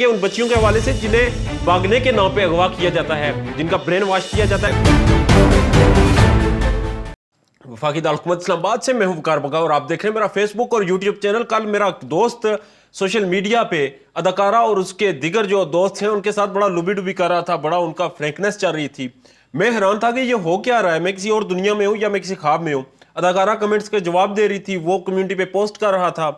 है उन बच्चियों के हवाले से जिन्हें भागने के नाम पे अगवा किया जाता है, जिनका ब्रेन वॉश किया जाता है। वफाकी दारुल इस्लामाबाद से मैं हूं वकार बगा और आप देख रहे हैं मेरा फेसबुक और यूट्यूब चैनल। कल मेरा दोस्त सोशल मीडिया पे अदाकारा और उसके दिगर जो दोस्त हैं उनके साथ बड़ा लुबी डुबी कर रहा था, बड़ा उनका फ्रैंकनेस चल रही थी। मैं हैरान था कि ये हो क्या रहा है, मैं किसी और दुनिया में हूं या मैं किसी ख्वाब में हूं। अदाकारा कमेंट्स के जवाब दे रही थी, वो कम्युनिटी पे पोस्ट कर रहा था,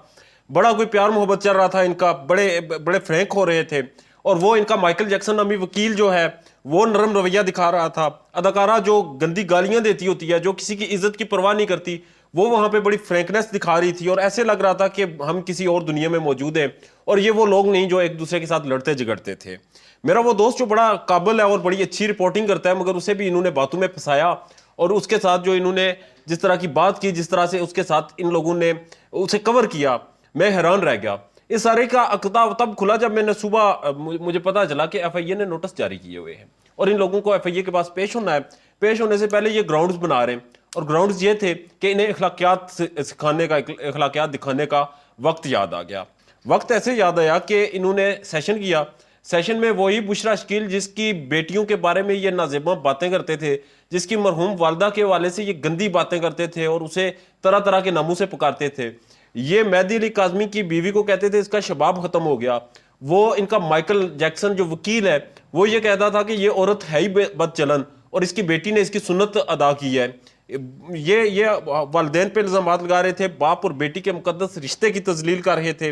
बड़ा कोई प्यार मोहब्बत चल रहा था इनका, बड़े बड़े फ्रैंक हो रहे थे। और वो इनका माइकल जैक्सन नामी वकील जो है वो नरम रवैया दिखा रहा था। अदाकारा जो गंदी गालियां देती होती है, जो किसी की इज्जत की परवाह नहीं करती, वो वहां पे बड़ी फ्रैंकनेस दिखा रही थी और ऐसे लग रहा था कि हम किसी और दुनिया में मौजूद हैं और ये वो लोग नहीं जो एक दूसरे के साथ लड़ते झगड़ते थे। मेरा वो दोस्त जो बड़ा काबिल है और बड़ी अच्छी रिपोर्टिंग करता है, मगर उसे भी इन्होंने बातों में फंसाया और उसके साथ जो इन्होंने जिस तरह की बात की, जिस तरह से उसके साथ इन लोगों ने उसे कवर किया, मैं हैरान रह गया। इस सारे का अकता तब खुला जब मैंने सुबह मुझे पता चला कि एफआईए ने नोटिस जारी किए हुए हैं और इन लोगों को एफआईए के पास पेश होना है। पेश होने से पहले ये ग्राउंड्स बना रहे हैं और ग्राउंड्स ये थे कि इन्हें अखलाकियात सिखाने का, अखलाकियात दिखाने का वक्त याद आ गया। वक्त ऐसे याद आया कि इन्होंने सेशन किया। सेशन में वही बुशरा शकील जिसकी बेटियों के बारे में ये नाज़ेबा बातें करते थे, जिसकी मरहूम वालदा के वाले से ये गंदी बातें करते थे और उसे तरह तरह के नामों से पुकारते थे। ये मेहदी अली काज़मी की बीवी को कहते थे इसका शबाब खत्म हो गया। वो इनका माइकल जैक्सन जो वकील है वो ये कहता था कि ये औरत है ही बदचलन और इसकी बेटी ने इसकी सुन्नत अदा की है। ये वालिदैन पे इल्जाम लगा रहे थे, बाप और बेटी के मुकद्दस रिश्ते की तजलील कर रहे थे,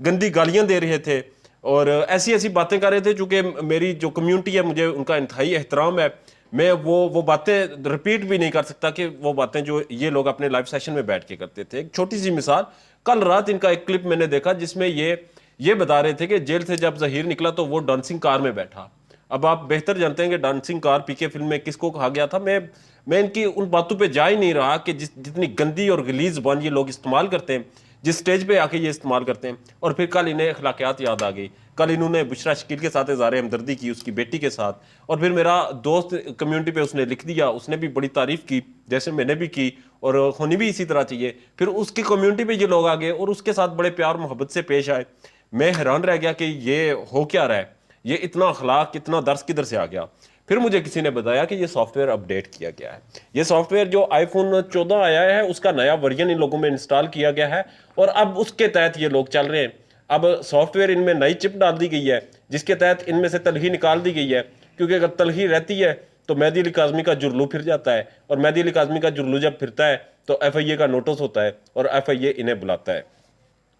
गंदी गालियां दे रहे थे और ऐसी ऐसी बातें कर रहे थे। चूंकि मेरी जो कम्युनिटी है मुझे उनका इंतहाई एहतराम है, मैं वो बातें रिपीट भी नहीं कर सकता कि वो बातें जो ये लोग अपने लाइव सेशन में बैठ के करते थे। एक छोटी सी मिसाल, कल रात इनका एक क्लिप मैंने देखा जिसमें ये बता रहे थे कि जेल से जब जहीर निकला तो वो डांसिंग कार में बैठा। अब आप बेहतर जानते हैं कि डांसिंग कार पीके फिल्म में किसको कहा गया था। मैं इनकी उन बातों पे जा ही नहीं रहा कि जितनी गंदी और गलीज ज़बान ये लोग इस्तेमाल करते हैं, जिस स्टेज पे आके ये इस्तेमाल करते हैं। और फिर कल इन्हें अखलाकियात याद आ गई। कल इन्होंने बुशरा शकील के साथ इज़हार हमदर्दी की, उसकी बेटी के साथ। और फिर मेरा दोस्त कम्युनिटी पे उसने लिख दिया, उसने भी बड़ी तारीफ की जैसे मैंने भी की और होनी भी इसी तरह चाहिए। फिर उसकी कम्युनिटी पे ये लोग आ गए और उसके साथ बड़े प्यार मोहब्बत से पेश आए। मैं हैरान रह गया कि ये हो क्या रहा है, ये इतना अखलाक, इतना दर्स किधर से आ गया। फिर मुझे किसी ने बताया कि ये सॉफ्टवेयर अपडेट किया गया है। ये सॉफ्टवेयर जो आईफोन 14 आया है उसका नया वर्जन इन लोगों में इंस्टॉल किया गया है और अब उसके तहत ये लोग चल रहे हैं। अब सॉफ्टवेयर इनमें नई चिप डाल दी गई है जिसके तहत इनमें से तलही निकाल दी गई है, क्योंकि अगर तलही रहती है तो मेहदी अली काज़मी का जुर्लू फिर जाता है और मेहदी अली काज़मी का जुर्लू जब फिरता है तो एफआईए का नोटिस होता है और एफआईए इन्हें बुलाता है।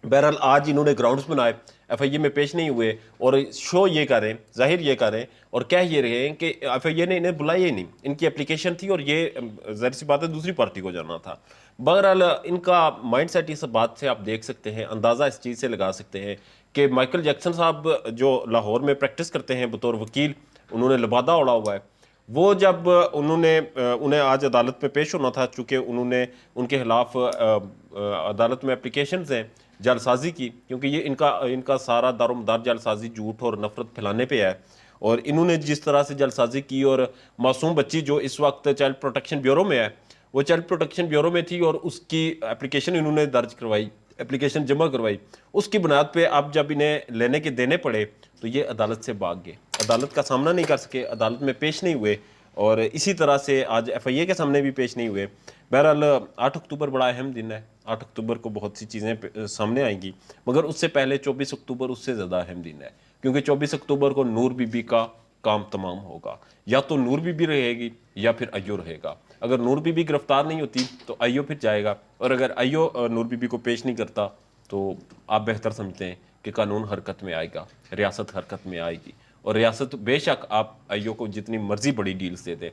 बहरहाल आज इन्होंने ग्राउंड्स बनाए, एफआईए में पेश नहीं हुए और शो ये कर रहे हैं, जाहिर ये कर रहे हैं और कह ये रहे हैं कि एफआईए ने इन्हें बुलाया ही नहीं। इनकी एप्लीकेशन थी और ये जाहिर सी बात है दूसरी पार्टी को जाना था। बहरहाल इनका माइंड सेट इस बात से आप देख सकते हैं, अंदाज़ा इस चीज़ से लगा सकते हैं कि माइकल जैक्सन साहब जो लाहौर में प्रैक्टिस करते हैं बतौर वकील, उन्होंने लबादा उड़ा हुआ है। वो जब उन्हें आज अदालत में पेश होना था, चूँकि उन्होंने उनके खिलाफ अदालत में एप्लीकेशंस हैं जालसाजी की, क्योंकि ये इनका सारा दारोमदार जालसाजी, झूठ और नफरत फैलाने पे है। और इन्होंने जिस तरह से जालसाजी की और मासूम बच्ची जो इस वक्त चाइल्ड प्रोटेक्शन ब्यूरो में है, वो चाइल्ड प्रोटेक्शन ब्यूरो में थी और उसकी एप्लीकेशन इन्होंने दर्ज करवाई, एप्लीकेशन जमा करवाई। उसकी बुनियाद पे अब जब इन्हें लेने के देने पड़े तो ये अदालत से भाग गए, अदालत का सामना नहीं कर सके, अदालत में पेश नहीं हुए और इसी तरह से आज एफआईए के सामने भी पेश नहीं हुए। बहरहाल 8 अक्टूबर बड़ा अहम दिन है। 8 अक्टूबर को बहुत सी चीज़ें सामने आएंगी, मगर उससे पहले 24 अक्टूबर उससे ज़्यादा अहम दिन है, क्योंकि 24 अक्टूबर को नूर बीबी का काम तमाम होगा। या तो नूर बीबी रहेगी या फिर अय्यो रहेगा। अगर नूर बीबी गिरफ्तार नहीं होती तो अय्यो फिर जाएगा और अगर अय्यो नूर बीबी को पेश नहीं करता तो आप बेहतर समझते हैं कि कानून हरकत में आएगा, रियासत हरकत में आएगी। और रियासत बेशक आप अय्यो को जितनी मर्जी बड़ी डील्स दे दें,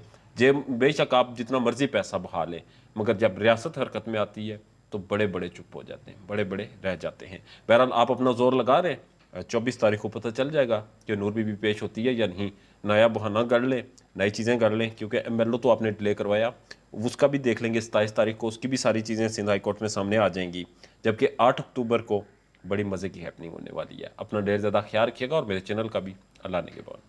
बेशक आप जितना मर्जी पैसा बहा लें, मगर जब रियासत हरकत में आती है तो बड़े बड़े चुप हो जाते हैं, बड़े बड़े रह जाते हैं। बहरहाल आप अपना जोर लगा रहे हैं, 24 तारीख को पता चल जाएगा कि नूर बीबी पेश होती है या नहीं। नया बहाना गढ़ लें, नई चीज़ें गढ़ लें, क्योंकि एमएलओ तो आपने डिले करवाया, उसका भी देख लेंगे 27 तारीख को, उसकी भी सारी चीज़ें सिंध हाई कोर्ट में सामने आ जाएंगी। जबकि 8 अक्टूबर को बड़ी मज़े की हैपनिंग होने वाली है। अपना ढेर ज़्यादा ख्याल रखिएगा और मेरे चैनल का भी। अल्लाह ने के बाद।